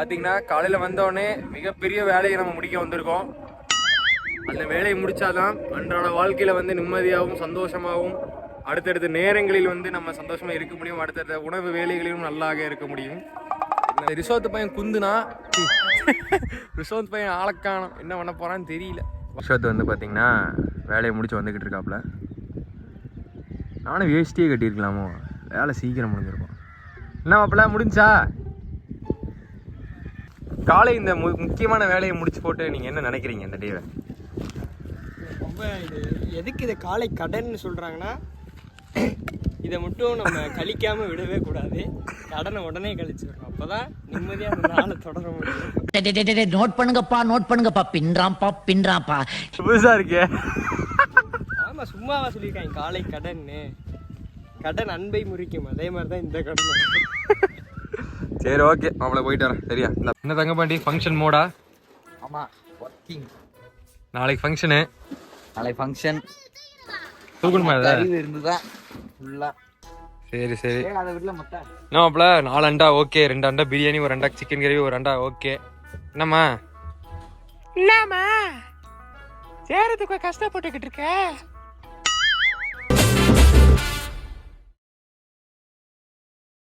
பார்த்தீங்கன்னா காலையில் வந்தோடனே மிகப்பெரிய வேலையை நம்ம முடிக்க வந்திருக்கோம். அந்த வேலையை முடித்தாதான் அன்றாட வாழ்க்கையில் வந்து நிம்மதியாகவும் சந்தோஷமாகவும் அடுத்தடுத்த நேரங்களில் வந்து நம்ம சந்தோஷமாக இருக்க முடியும். அடுத்தடுத்த உணவு வேலைகளிலும் நல்லாக இருக்க முடியும். ரிஷோத் பையன் குந்துனா ரிஷோத் பையன் ஆளக்கானம் என்ன பண்ண போகிறான்னு தெரியல. ரிஷோத் வந்து பார்த்தீங்கன்னா வேலையை முடிச்சு வந்துக்கிட்டு இருக்காப்புல. நானும் வேஸ்டியே கட்டியிருக்கலாமோ, வேலை சீக்கிரம் முடிஞ்சிருக்கும். என்ன மாப்பிள்ள முடிஞ்சா? காலை இந்த முக்கியமான வேலையை முடிச்சு போட்டு நீங்கள் என்ன நினைக்கிறீங்க இந்த டேவை? ரொம்ப இது எதுக்கு இதை காலை கடன்னு சொல்கிறாங்கன்னா, இதை மட்டும் நம்ம கழிக்காமல் விடவே கூடாது. கடனை உடனே கழிச்சிடணும். அப்போ தான் நிம்மதியாக அந்த நாளை தொடர முடியும். நோட் பண்ணுங்கப்பா பின்றாப்பா. புதுசாக இருக்கே. ஆமாம், சும்மாவா சொல்லியிருக்காங்க காலை கடன்னு. கடன் அன்பை முறிக்கும், அதே மாதிரி தான் இந்த கடன். சரி ஓகே, அவளை போயிட்டு வரேன். சரியா? என்ன தங்க பாண்டி ஃபங்க்ஷன் மோடா? ஆமாம், ஒர்க்கிங். நாளைக்கு ஃபங்க்ஷனு. நாளைக்கு ஃபங்க்ஷன் தூக்கணுமா? இருந்துதான் ஃபுல்லாக. சரி சரி. அதை வீட்டில் மொத்தம் என்னமாப்ல? 4 அண்டா ஓகே, 2 அண்டா பிரியாணி, 1 அண்டா சிக்கன் கிரேவி, 1 அண்டா ஓகே. என்னம்மா சேரத்துக்கு கஷ்டப்பட்டுக்கிட்டு இருக்க?